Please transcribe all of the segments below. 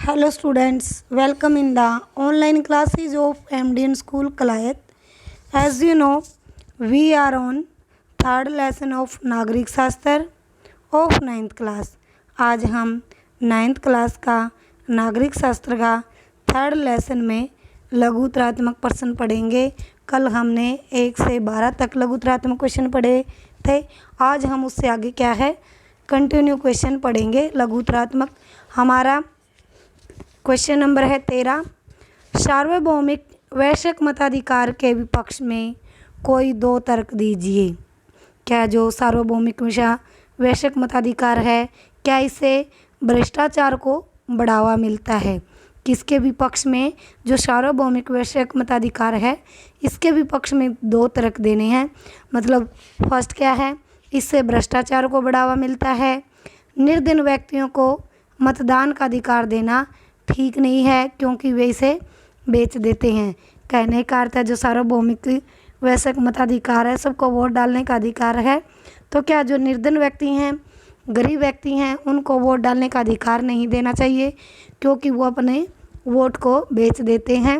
Hello students, welcome in the online classes of MDN School Kalayat. As you know, we are on third lesson of नागरिक शास्त्र of 9th class. आज हम 9th class का नागरिक शास्त्र का third lesson में लघु उत्तरात्मक प्रश्न पढ़ेंगे। कल हमने 1 से 12 तक लघु उत्तरात्मक क्वेश्चन पढ़े थे। आज हम उससे आगे क्या है कंटिन्यू क्वेश्चन पढ़ेंगे लघु उत्तरात्मक। हमारा क्वेश्चन नंबर है 13। सार्वभौमिक वैश्विक मताधिकार के विपक्ष में कोई दो तर्क दीजिए। क्या जो सार्वभौमिक वैश्विक मताधिकार है, क्या इससे भ्रष्टाचार को बढ़ावा मिलता है? किसके विपक्ष में जो सार्वभौमिक वैश्विक मताधिकार है, इसके विपक्ष में दो तर्क देने हैं। मतलब फर्स्ट क्या है, इससे भ्रष्टाचार को बढ़ावा मिलता है। निर्धन व्यक्तियों को मतदान का अधिकार देना ठीक नहीं है क्योंकि वे इसे बेच देते हैं। कहने का अर्थ है जो सार्वभौमिक वैश्विक मताधिकार है, सबको वोट डालने का अधिकार है, तो क्या जो निर्धन व्यक्ति हैं, गरीब व्यक्ति हैं, उनको वोट डालने का अधिकार नहीं देना चाहिए क्योंकि वो अपने वोट को बेच देते हैं।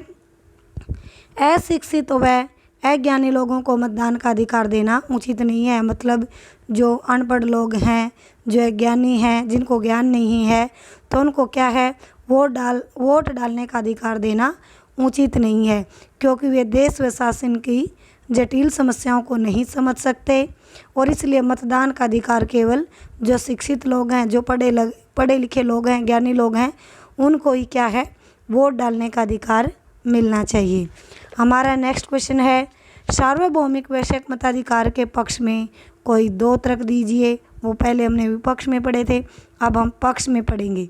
अशिक्षित व अज्ञानी लोगों को मतदान का अधिकार देना उचित नहीं है। मतलब जो अनपढ़ लोग हैं, जो अज्ञानी हैं, जिनको ज्ञान नहीं है, तो उनको क्या है वोट डालने का अधिकार देना उचित नहीं है क्योंकि वे देश व शासन की जटिल समस्याओं को नहीं समझ सकते। और इसलिए मतदान का अधिकार केवल जो शिक्षित लोग हैं, जो पढ़े लिखे लोग हैं, ज्ञानी लोग हैं, उनको ही क्या है वोट डालने का अधिकार मिलना चाहिए। हमारा नेक्स्ट क्वेश्चन है, सार्वभौमिक वैश्विक मताधिकार के पक्ष में कोई दो तर्क दीजिए। वो पहले हमने विपक्ष में पढ़े थे, अब हम पक्ष में पढ़ेंगे।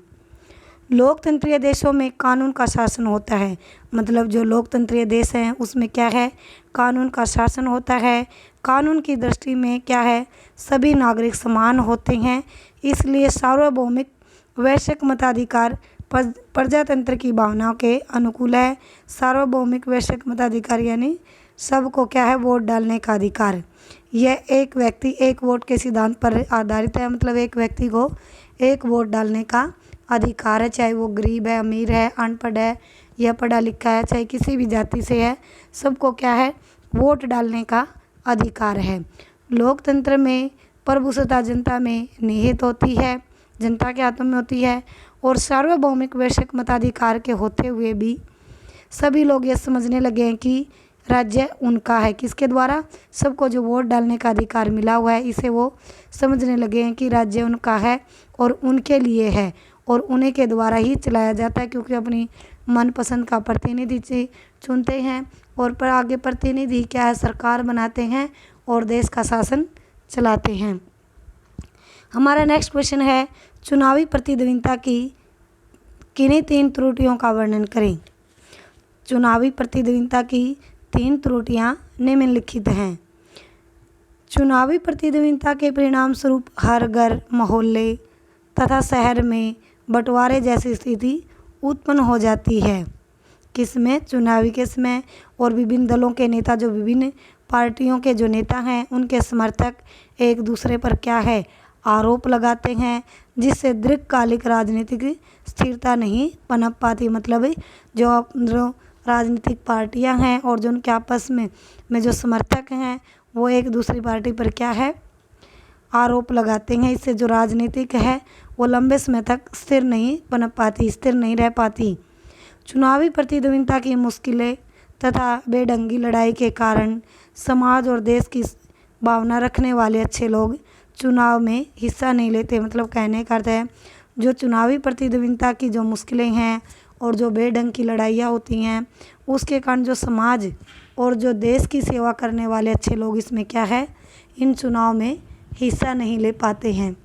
लोकतंत्रीय देशों में कानून का शासन होता है। मतलब जो लोकतंत्रीय देश हैं उसमें क्या है कानून का शासन होता है। कानून की दृष्टि में क्या है सभी नागरिक समान होते हैं। इसलिए सार्वभौमिक वैश्विक मताधिकार प्रजातंत्र की भावनाओं के अनुकूल है। सार्वभौमिक वैश्विक मताधिकार यानी सबको क्या है वोट डालने का अधिकार। यह एक व्यक्ति एक वोट के सिद्धांत पर आधारित है। मतलब एक व्यक्ति को एक वोट डालने का अधिकार है, चाहे वो गरीब है, अमीर है, अनपढ़ है या पढ़ा लिखा है, चाहे किसी भी जाति से है, सबको क्या है वोट डालने का अधिकार है। लोकतंत्र में प्रभुसत्ता जनता में निहित होती है, जनता के हाथों में होती है। और सार्वभौमिक वैश्विक मताधिकार के होते हुए भी सभी लोग ये समझने लगे हैं कि राज्य उनका है। किसके द्वारा? सबको जो वोट डालने का अधिकार मिला हुआ है, इसे वो समझने लगे हैं कि राज्य उनका है और उनके लिए है और उन्हीं के द्वारा ही चलाया जाता है क्योंकि अपनी मनपसंद का प्रतिनिधि चुनते हैं और पर आगे प्रतिनिधि क्या है सरकार बनाते हैं और देश का शासन चलाते हैं। हमारा नेक्स्ट क्वेश्चन है, चुनावी प्रतिद्वंदिता की किन्हीं 3 त्रुटियों का वर्णन करें। चुनावी प्रतिद्वंदिता की 3 त्रुटियां निम्नलिखित हैं। चुनावी प्रतिद्वंदिता के परिणाम स्वरूप हर घर, मोहल्ले तथा शहर में बंटवारे जैसी स्थिति उत्पन्न हो जाती है। किसमें? चुनावी केस में। और विभिन्न दलों के नेता, जो विभिन्न पार्टियों के जो नेता हैं, उनके समर्थक एक दूसरे पर क्या है आरोप लगाते हैं, जिससे दीर्घकालिक राजनीतिक स्थिरता नहीं पनप पाती। मतलब जो राजनीतिक पार्टियां हैं और जो उनके आपस में जो समर्थक हैं, वो एक दूसरी पार्टी पर क्या है आरोप लगाते हैं। इससे जो राजनीतिक है वो लंबे समय तक स्थिर नहीं पनप पाती, स्थिर नहीं रह पाती। चुनावी प्रतिद्वंदिता की मुश्किलें तथा बेढंगी लड़ाई के कारण समाज और देश की भावना रखने वाले अच्छे लोग चुनाव में हिस्सा नहीं लेते। मतलब कहने का अर्थ है जो चुनावी प्रतिद्वंदिता की जो मुश्किलें हैं और जो बेढंग की लड़ाइयाँ होती हैं, उसके कारण जो समाज और जो देश की सेवा करने वाले अच्छे लोग इसमें क्या है इन चुनाव में हिस्सा नहीं ले पाते हैं।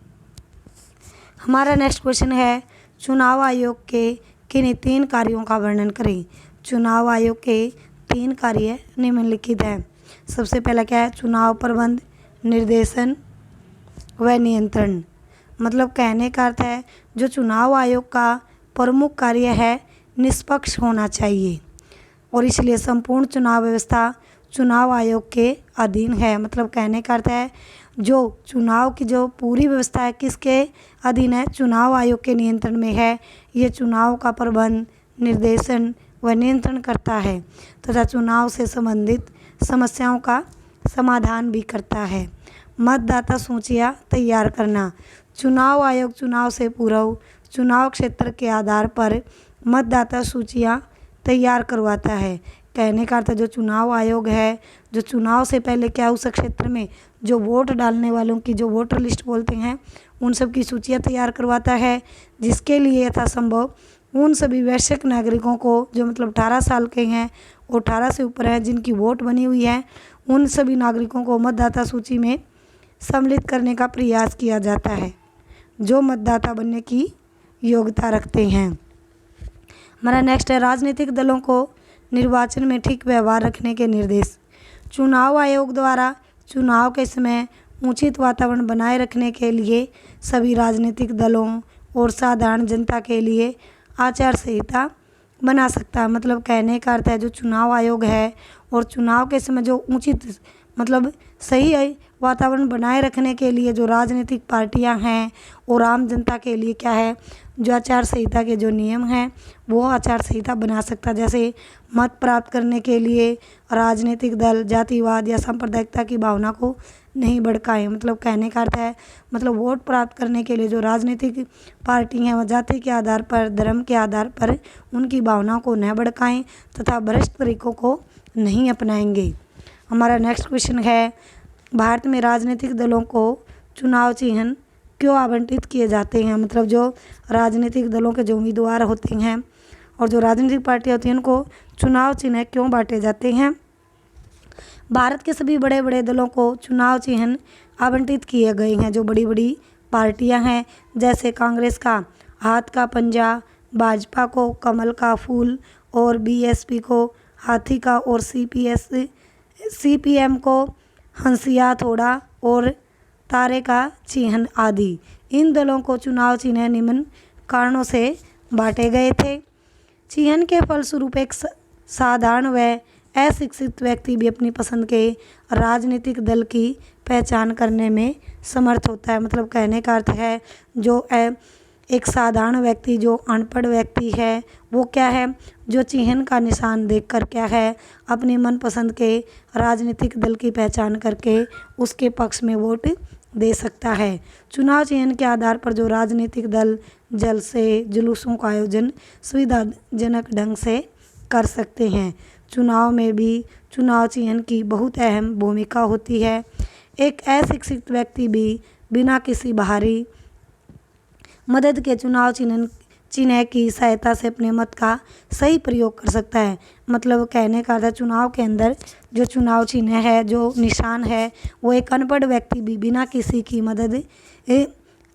हमारा नेक्स्ट क्वेश्चन है, चुनाव आयोग के किन्हीं 3 कार्यों का वर्णन करें। चुनाव आयोग के 3 कार्य निम्नलिखित हैं। सबसे पहला क्या है चुनाव प्रबंध, निर्देशन व नियंत्रण। मतलब कहने का अर्थ है जो चुनाव आयोग का प्रमुख कार्य है निष्पक्ष होना चाहिए और इसलिए संपूर्ण चुनाव व्यवस्था चुनाव आयोग के अधीन है। मतलब कहने का अर्थ है जो चुनाव की जो पूरी व्यवस्था है किसके अधीन है? चुनाव आयोग के नियंत्रण में है। ये चुनाव का प्रबंध, निर्देशन व नियंत्रण करता है तथा चुनाव से संबंधित समस्याओं का समाधान भी करता है। मतदाता सूचियां तैयार करना। चुनाव आयोग चुनाव से पूर्व चुनाव क्षेत्र के आधार पर मतदाता सूचियां तैयार करवाता है। कहने का अर्थ जो चुनाव आयोग है, जो चुनाव से पहले क्या उस क्षेत्र में जो वोट डालने वालों की जो वोटर लिस्ट बोलते हैं उन सब की सूचियां तैयार करवाता है, जिसके लिए यथासंभव उन सभी वयस्क नागरिकों को जो मतलब 18 साल के हैं और 18 से ऊपर हैं जिनकी वोट बनी हुई है, उन सभी नागरिकों को मतदाता सूची में सम्मिलित करने का प्रयास किया जाता है जो मतदाता बनने की योग्यता रखते हैं। हमारा नेक्स्ट है राजनीतिक दलों को निर्वाचन में ठीक व्यवहार रखने के निर्देश। चुनाव आयोग द्वारा चुनाव के समय उचित वातावरण बनाए रखने के लिए सभी राजनीतिक दलों और साधारण जनता के लिए आचार संहिता बना सकता है। मतलब कहने का अर्थ है जो चुनाव आयोग है और चुनाव के समय जो उचित मतलब सही वातावरण बनाए रखने के लिए जो राजनीतिक पार्टियां हैं और आम जनता के लिए क्या है जो आचार संहिता के जो नियम हैं वो आचार संहिता बना सकता है। जैसे मत प्राप्त करने के लिए राजनीतिक दल जातिवाद या सांप्रदायिकता की भावना को नहीं भड़काएं। मतलब कहने का अर्थ है मतलब वोट प्राप्त करने के लिए जो राजनीतिक पार्टी हैं वह जाति के आधार पर, धर्म के आधार पर उनकी भावनाओं को न भड़काएं तथा भ्रष्ट तरीकों को नहीं अपनाएंगे। हमारा नेक्स्ट क्वेश्चन है भारत में राजनीतिक दलों को चुनाव चिन्ह क्यों आवंटित किए जाते हैं? मतलब जो राजनीतिक दलों के जो उम्मीदवार होते हैं और जो राजनीतिक पार्टियां होती हैं उनको चुनाव चिन्ह क्यों बांटे जाते हैं? भारत के सभी बड़े बड़े दलों को चुनाव चिन्ह आवंटित किए गए हैं। जो बड़ी बड़ी पार्टियां हैं जैसे कांग्रेस का हाथ का पंजा, भाजपा को कमल का फूल और बीएसपी को हाथी का और सीपीएम को हंसिया थोड़ा और तारे का चिन्ह आदि। इन दलों को चुनाव चिन्ह निम्न कारणों से बांटे गए थे। चिन्ह के फलस्वरूप एक साधारण व अशिक्षित व्यक्ति भी अपनी पसंद के राजनीतिक दल की पहचान करने में समर्थ होता है। मतलब कहने का अर्थ है जो एक साधारण व्यक्ति जो अनपढ़ व्यक्ति है वो क्या है जो चिन्ह का निशान देखकर क्या है अपनी मनपसंद के राजनीतिक दल की पहचान करके उसके पक्ष में वोट दे सकता है। चुनाव चिन्ह के आधार पर जो राजनीतिक दल जलसे जुलूसों का आयोजन सुविधाजनक ढंग से कर सकते हैं। चुनाव में भी चुनाव चिन्ह की बहुत अहम भूमिका होती है। एक अशिक्षित व्यक्ति भी बिना किसी बाहरी मदद के चुनाव चिन्ह की सहायता से अपने मत का सही प्रयोग कर सकता है। मतलब कहने का अर्थ चुनाव के अंदर जो चुनाव चिन्ह है जो निशान है वो एक अनपढ़ व्यक्ति भी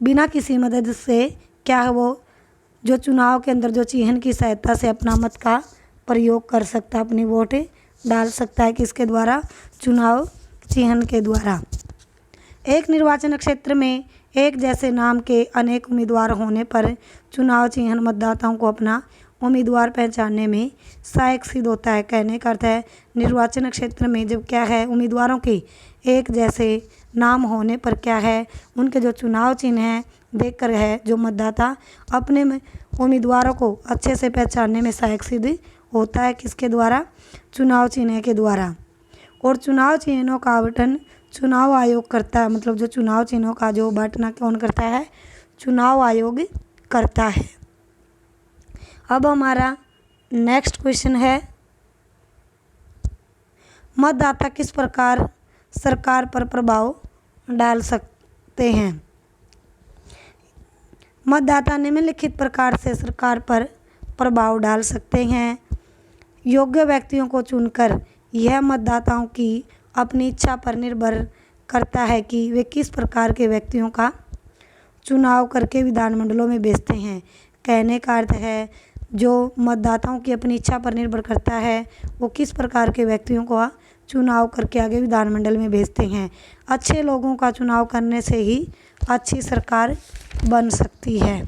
बिना किसी मदद से क्या है वो जो चुनाव के अंदर जो चिन्ह की सहायता से अपना मत का प्रयोग कर सकता है, अपनी वोट डाल सकता है। किसके द्वारा? चुनाव चिन्ह के द्वारा। एक निर्वाचन क्षेत्र में एक जैसे नाम के अनेक उम्मीदवार होने पर चुनाव चिन्ह मतदाताओं को अपना उम्मीदवार पहचानने में सहायक सिद्ध होता है। कहने का अर्थ है निर्वाचन क्षेत्र में जब क्या है उम्मीदवारों के एक जैसे नाम होने पर क्या है उनके जो चुनाव चिन्ह हैं देखकर है जो मतदाता अपने उम्मीदवारों को अच्छे से पहचानने में सहायक सिद्ध होता है। किसके द्वारा? चुनाव चिन्ह के द्वारा। और चुनाव चिन्हों का आवंटन चुनाव आयोग करता है। मतलब जो चुनाव चिन्हों का जो बांटना कौन करता है? चुनाव आयोग करता है। अब हमारा नेक्स्ट क्वेश्चन है मतदाता किस प्रकार सरकार पर प्रभाव डाल सकते हैं? मतदाता निम्नलिखित प्रकार से सरकार पर प्रभाव डाल सकते हैं। योग्य व्यक्तियों को चुनकर। यह मतदाताओं की अपनी इच्छा पर निर्भर करता है कि वे किस प्रकार के व्यक्तियों का चुनाव करके विधानमंडलों में भेजते हैं। कहने का अर्थ है जो मतदाताओं की अपनी इच्छा पर निर्भर करता है वो किस प्रकार के व्यक्तियों को चुनाव करके आगे विधानमंडल में भेजते हैं। अच्छे लोगों का चुनाव करने से ही अच्छी सरकार बन सकती है।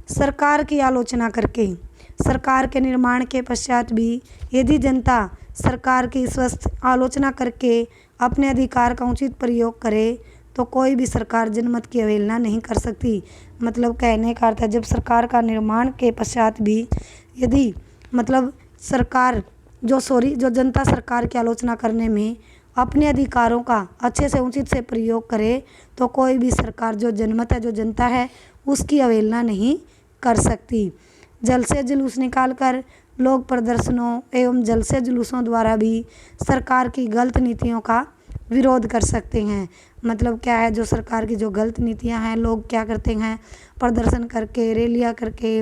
सरकार की आलोचना करके, सरकार के निर्माण के पश्चात भी यदि जनता सरकार की स्वस्थ आलोचना करके अपने अधिकार का उचित प्रयोग करे तो कोई भी सरकार जनमत की अवहेलना नहीं कर सकती। मतलब कहने का अर्थ है, जब सरकार का निर्माण के पश्चात भी यदि मतलब सरकार जो जनता सरकार की आलोचना करने में अपने अधिकारों का अच्छे से उचित से प्रयोग करे तो कोई भी सरकार जो जनमत है, जो जनता है, उसकी अवहेलना नहीं कर सकती। जल से जुलूस निकालकर लोग प्रदर्शनों एवं जल से जुलूसों द्वारा भी सरकार की गलत नीतियों का विरोध कर सकते हैं। मतलब क्या है, जो सरकार की जो गलत नीतियां हैं, लोग क्या करते हैं, प्रदर्शन करके, रैलियां करके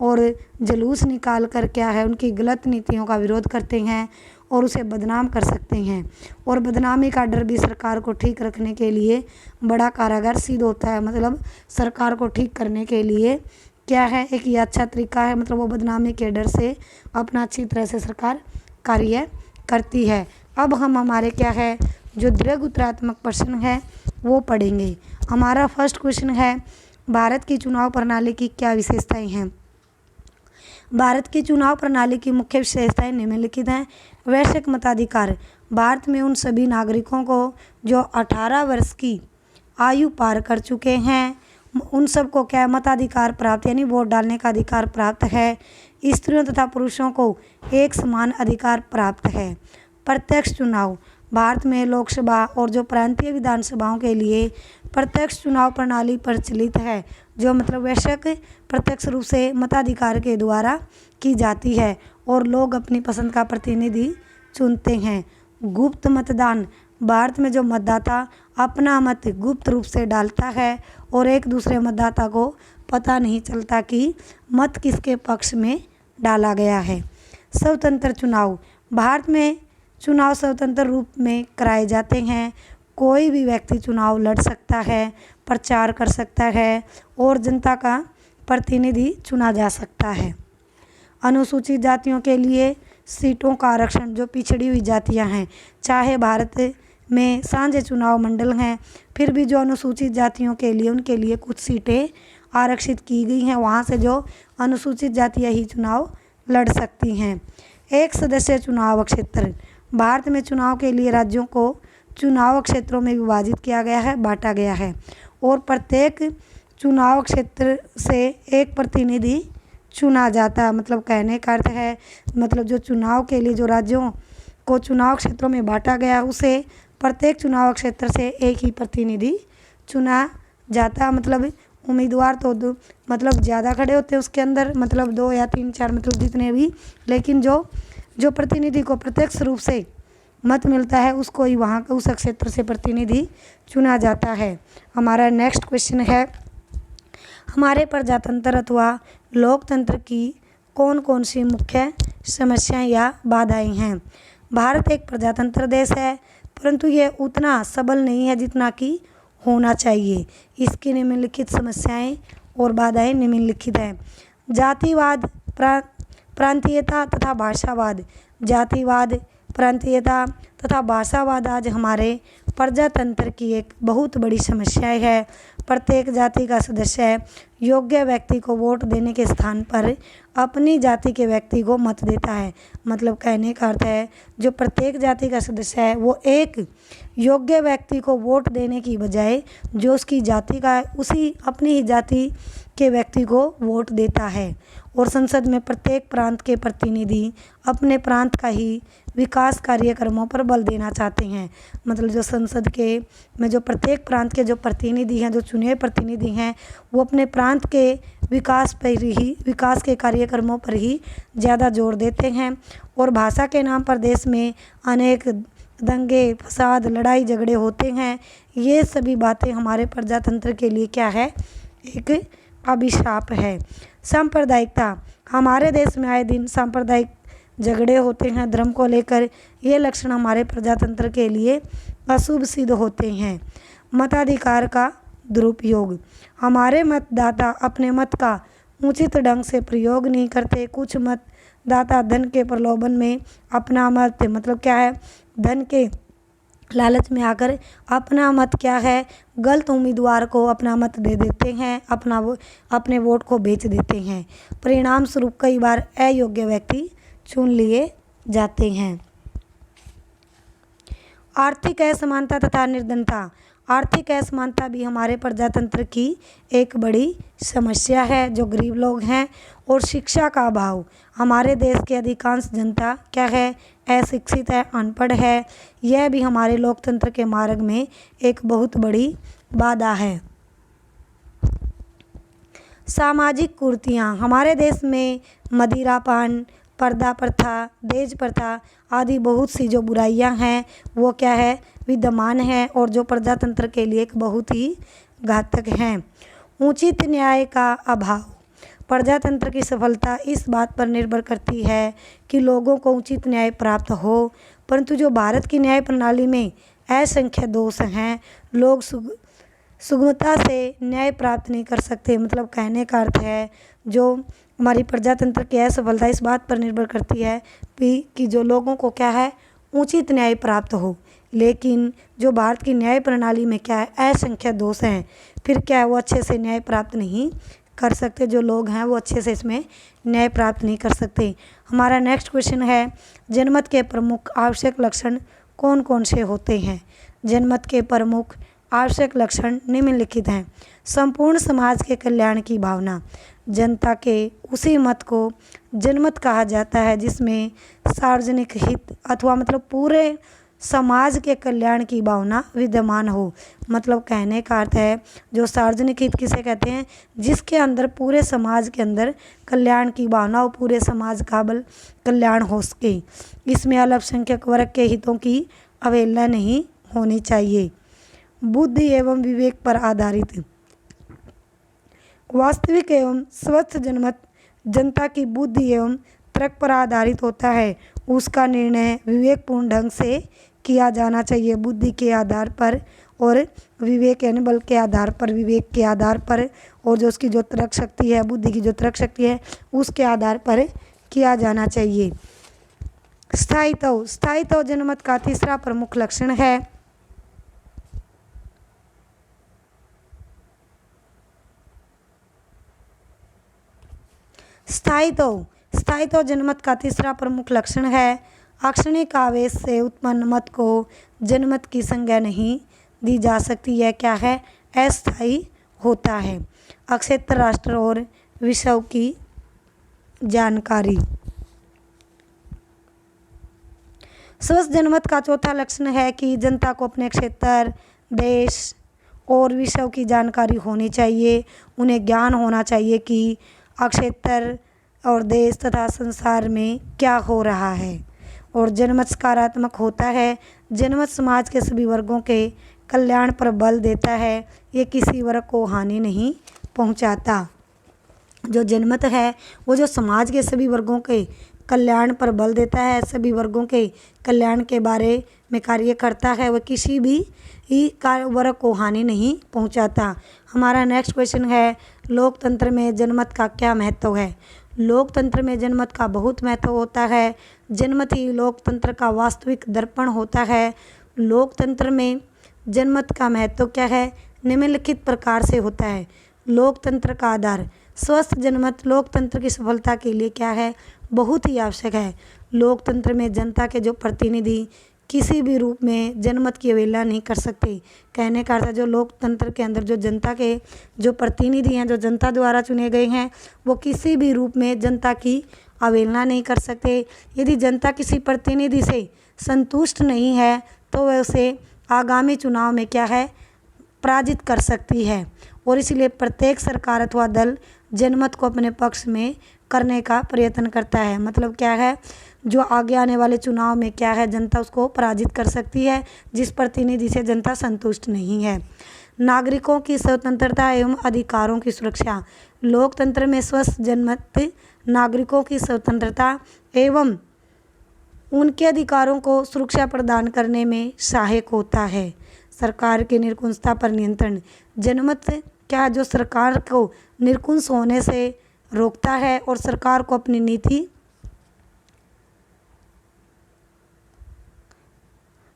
और जुलूस निकाल कर क्या है, उनकी गलत नीतियों का विरोध करते हैं और उसे बदनाम कर सकते हैं। और बदनामी का डर भी सरकार को ठीक रखने के लिए बड़ा कारगर सिद्ध होता है। मतलब सरकार को ठीक करने के लिए क्या है, एक ये अच्छा तरीका है। मतलब वो बदनामी के डर से अपना अच्छी तरह से सरकार कार्य करती है। अब हम हमारे क्या है, जो दृढ़ उत्तरात्मक प्रश्न है वो पढ़ेंगे। हमारा फर्स्ट क्वेश्चन है, भारत की चुनाव प्रणाली की क्या विशेषताएं हैं। भारत की चुनाव प्रणाली की मुख्य विशेषताएं निम्नलिखित हैं। वैश्विक मताधिकार, भारत में उन सभी नागरिकों को जो 18 वर्ष की आयु पार कर चुके हैं उन सबको क्या मताधिकार प्राप्त यानी वोट डालने का अधिकार प्राप्त है। स्त्रियों तथा पुरुषों को एक समान अधिकार प्राप्त है। प्रत्यक्ष चुनाव, भारत में लोकसभा और जो प्रांतीय विधानसभाओं के लिए प्रत्यक्ष चुनाव प्रणाली प्रचलित है, जो मतलब वैश्विक प्रत्यक्ष रूप से मताधिकार के द्वारा की जाती है और लोग अपनी पसंद का प्रतिनिधि चुनते हैं। गुप्त मतदान, भारत में जो मतदाता अपना मत गुप्त रूप से डालता है और एक दूसरे मतदाता को पता नहीं चलता कि मत किसके पक्ष में डाला गया है। स्वतंत्र चुनाव, भारत में चुनाव स्वतंत्र रूप में कराए जाते हैं। कोई भी व्यक्ति चुनाव लड़ सकता है, प्रचार कर सकता है और जनता का प्रतिनिधि चुना जा सकता है। अनुसूचित जातियों के लिए सीटों का आरक्षण, जो पिछड़ी हुई जातियां हैं, चाहे भारत में साझे चुनाव मंडल हैं, फिर भी जो अनुसूचित जातियों के लिए उनके लिए कुछ सीटें आरक्षित की गई हैं, वहाँ से जो अनुसूचित जातियाँ ही चुनाव लड़ सकती हैं। एक सदस्य चुनाव क्षेत्र, भारत में चुनाव के लिए राज्यों को चुनाव क्षेत्रों में विभाजित किया गया है, बांटा गया है और प्रत्येक चुनाव क्षेत्र से एक प्रतिनिधि चुना जाता है। मतलब कहने का अर्थ है, मतलब जो चुनाव के लिए जो राज्यों को चुनाव क्षेत्रों में बांटा गया उसे प्रत्येक चुनाव क्षेत्र से एक ही प्रतिनिधि चुना जाता। मतलब उम्मीदवार तो मतलब ज़्यादा खड़े होते हैं उसके अंदर, मतलब 2 या 3 4 मतलब जितने भी, लेकिन जो प्रतिनिधि को प्रत्यक्ष रूप से मत मिलता है उसको ही वहाँ उस क्षेत्र से प्रतिनिधि चुना जाता है। हमारा नेक्स्ट क्वेश्चन है, हमारे प्रजातंत्र अथवा लोकतंत्र की कौन कौन सी मुख्य समस्याएं या बाधाएं हैं। भारत एक प्रजातंत्र देश है, परंतु ये उतना सबल नहीं है जितना कि होना चाहिए। इसकी निम्नलिखित समस्याएं और बाधाएं निम्नलिखित हैं। जातिवाद, प्रांतीयता तथा भाषावाद। जातिवाद, प्रांतीयता तथा भाषावाद आज हमारे प्रजातंत्र की एक बहुत बड़ी समस्या है। प्रत्येक जाति का सदस्य योग्य व्यक्ति को वोट देने के स्थान पर अपनी जाति के व्यक्ति को मत देता है। मतलब कहने का अर्थ है, जो प्रत्येक जाति का सदस्य है वो एक योग्य व्यक्ति को वोट देने की बजाय जो उसकी जाति का है उसी अपनी ही जाति के व्यक्ति को वोट देता है। और संसद में प्रत्येक प्रांत के प्रतिनिधि अपने प्रांत का ही विकास कार्यक्रमों पर बल देना चाहते हैं। मतलब जो संसद के में जो प्रत्येक प्रांत के जो प्रतिनिधि हैं, जो चुने हुए प्रतिनिधि हैं, वो अपने प्रांत के विकास पर ही विकास के कार्यक्रमों पर ही ज़्यादा जोर देते हैं। और भाषा के नाम पर देश में अनेक दंगे फसाद लड़ाई झगड़े होते हैं। ये सभी बातें हमारे प्रजातंत्र के लिए क्या है, एक अभिशाप है। सांप्रदायिकता, हमारे देश में आए दिन सांप्रदायिक झगड़े होते हैं धर्म को लेकर। ये लक्षण हमारे प्रजातंत्र के लिए अशुभ सिद्ध होते हैं। मताधिकार का दुरुपयोग, हमारे मतदाता अपने मत का उचित ढंग से प्रयोग नहीं करते। कुछ मतदाता धन के प्रलोभन में अपना मत, मतलब क्या है, धन के लालच में आकर अपना मत क्या है, गलत उम्मीदवार को अपना मत दे देते हैं, अपने वोट को बेच देते हैं। परिणाम स्वरूप कई बार अयोग्य व्यक्ति चुन लिए जाते हैं। आर्थिक असमानता तथा निर्धनता। आर्थिक असमानता भी हमारे प्रजातंत्र की एक बड़ी समस्या है। जो गरीब लोग हैं और शिक्षा का अभाव, हमारे देश की अधिकांश जनता क्या है, अशिक्षित है, अनपढ़ है। यह भी हमारे लोकतंत्र के मार्ग में एक बहुत बड़ी बाधा है। सामाजिक कुरीतियाँ। हमारे देश में मदिरापान, पर्दा प्रथा, दहेज प्रथा आदि बहुत सी जो बुराइयां हैं वो क्या है, विद्यमान है और जो प्रजातंत्र के लिए एक बहुत ही घातक हैं। उचित न्याय का अभाव। प्रजातंत्र की सफलता इस बात पर निर्भर करती है कि लोगों को उचित न्याय प्राप्त हो, परंतु जो भारत की न्याय प्रणाली में असंख्य दोष हैं। लोग सुगमता से न्याय प्राप्त नहीं कर सकते। मतलब कहने का अर्थ है जो हमारी प्रजातंत्र की असफलता इस बात पर निर्भर करती है कि जो लोगों को क्या है, उचित न्याय प्राप्त हो। लेकिन जो भारत की न्याय प्रणाली में क्या है, असंख्य दोष हैं, फिर क्या है, वो अच्छे से न्याय प्राप्त नहीं कर सकते। जो लोग हैं वो अच्छे से इसमें न्याय प्राप्त नहीं कर सकते। हमारा नेक्स्ट क्वेश्चन है, जनमत के प्रमुख आवश्यक लक्षण कौन कौन से होते हैं। जनमत के प्रमुख आवश्यक लक्षण निम्नलिखित हैं। संपूर्ण समाज के कल्याण की भावना। जनता के उसी मत को जनमत कहा जाता है जिसमें सार्वजनिक हित अथवा मतलब पूरे समाज के कल्याण की भावना विद्यमान हो। मतलब कहने का अर्थ है जो सार्वजनिक हित किसे कहते हैं, जिसके अंदर पूरे समाज के अंदर कल्याण की भावना और पूरे समाज का कल्याण हो सके। इसमें अल्पसंख्यक वर्ग के हितों की अवहेलना नहीं होनी चाहिए। बुद्धि एवं विवेक पर आधारित। वास्तविक एवं स्वस्थ जनमत जनता की बुद्धि एवं तर्क पर आधारित होता है। उसका निर्णय विवेकपूर्ण ढंग से किया जाना चाहिए। बुद्धि के आधार पर और विवेक यानी बल के आधार पर, विवेक के आधार पर, और जो उसकी जो तर्क शक्ति है, बुद्धि की जो तर्क शक्ति है, उसके आधार पर किया जाना चाहिए। स्थायित्व। स्थायित्व जनमत का तीसरा प्रमुख लक्षण है। स्थायित्व जनमत का तीसरा प्रमुख लक्षण है। अक्षणिक आवेश से उत्पन्न मत को जनमत की संज्ञा नहीं दी जा सकती। यह क्या है, अस्थायी होता है। क्षेत्र, राष्ट्र और विषय की जानकारी। स्वस्थ जनमत का चौथा लक्षण है कि जनता को अपने क्षेत्र, देश और विषय की जानकारी होनी चाहिए। उन्हें ज्ञान होना चाहिए कि क्षेत्र और देश तथा संसार में क्या हो रहा है। और जनमत सकारात्मक होता है। जनमत समाज के सभी वर्गों के कल्याण पर बल देता है। ये किसी वर्ग को हानि नहीं पहुंचाता। जो जनमत है वो जो समाज के सभी वर्गों के कल्याण पर बल देता है, सभी वर्गों के कल्याण के बारे में कार्य करता है, वह किसी भी वर्ग को हानि नहीं पहुंचाता। हमारा नेक्स्ट क्वेश्चन है, लोकतंत्र में जनमत का क्या महत्व है। लोकतंत्र में जनमत का बहुत महत्व होता है। जनमत ही लोकतंत्र का वास्तविक दर्पण होता है। लोकतंत्र में जनमत का महत्व क्या है, निम्नलिखित प्रकार से होता है। लोकतंत्र का आधार। स्वस्थ जनमत लोकतंत्र की सफलता के लिए क्या है, बहुत ही आवश्यक है। लोकतंत्र में जनता के जो प्रतिनिधि किसी भी रूप में जनमत की अवहेलना नहीं कर सकते। कहने का अर्थ जो लोकतंत्र के अंदर जो जनता के जो प्रतिनिधि हैं, जो जनता द्वारा चुने गए हैं, वो किसी भी रूप में जनता की अवहेलना नहीं कर सकते। यदि जनता किसी प्रतिनिधि से संतुष्ट नहीं है तो वह उसे आगामी चुनाव में क्या है, पराजित कर सकती है। और इसलिए प्रत्येक सरकार अथवा दल जनमत को अपने पक्ष में करने का प्रयत्न करता है। मतलब क्या है, जो आगे आने वाले चुनाव में क्या है, जनता उसको पराजित कर सकती है जिस प्रतिनिधि से जनता संतुष्ट नहीं है। नागरिकों की स्वतंत्रता एवं अधिकारों की सुरक्षा। लोकतंत्र में स्वस्थ जनमत नागरिकों की स्वतंत्रता एवं उनके अधिकारों को सुरक्षा प्रदान करने में सहायक होता है। सरकार की निरंकुशता पर नियंत्रण। जनमत क्या जो सरकार को निरंकुश होने से रोकता है और सरकार को अपनी नीति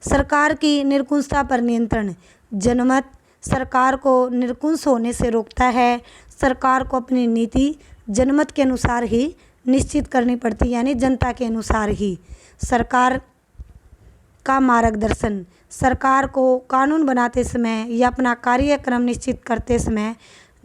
सरकार की निरंकुशता पर नियंत्रण। जनमत सरकार को निरंकुश होने से रोकता है। सरकार को अपनी नीति जनमत के अनुसार ही निश्चित करनी पड़ती है, यानी जनता के अनुसार ही। सरकार का मार्गदर्शन। सरकार को कानून बनाते समय या अपना कार्यक्रम निश्चित करते समय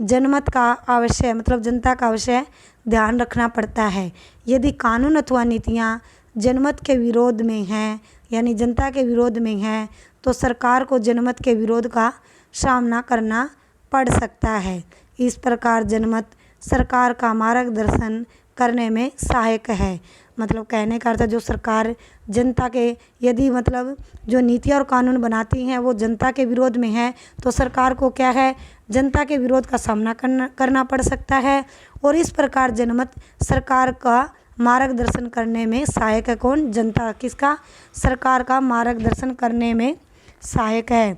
जनमत का अवश्य मतलब जनता का अवश्य ध्यान रखना पड़ता है। यदि कानून अथवा नीतियाँ जनमत के विरोध में हैं, यानी जनता के विरोध में हैं, तो सरकार को जनमत के विरोध का सामना करना पड़ सकता है। इस प्रकार जनमत सरकार का मार्गदर्शन करने में सहायक है। मतलब कहने का अर्थ जो सरकार जनता के यदि मतलब जो नीतियाँ और कानून बनाती हैं वो जनता के विरोध में है, तो सरकार को क्या है, जनता के विरोध का सामना करना पड़ सकता है। और इस प्रकार जनमत सरकार का मार्गदर्शन करने में सहायक है। कौन? जनता। किसका? सरकार का मार्गदर्शन करने में सहायक है।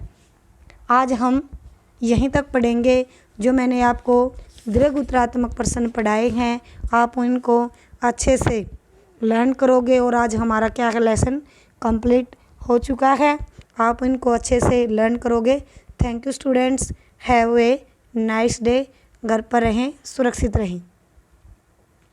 आज हम यहीं तक पढ़ेंगे। जो मैंने आपको दीर्घ उत्तरात्मक प्रश्न पढ़ाए हैं, आप उनको अच्छे से लर्न करोगे। और आज हमारा क्या है, लेसन कंप्लीट हो चुका है। आप इनको अच्छे से लर्न करोगे। Thank you students, have a nice day. घर पर रहें, सुरक्षित रहें।